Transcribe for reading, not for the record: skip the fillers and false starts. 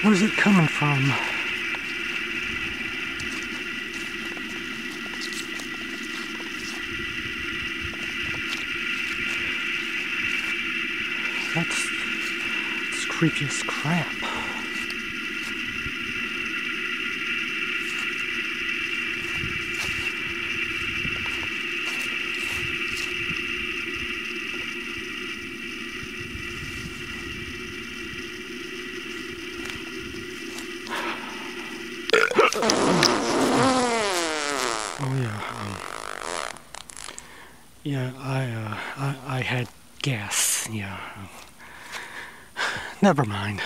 Where's it coming from? That's creepy as crap. Oh yeah, I had gas. Yeah. Never mind.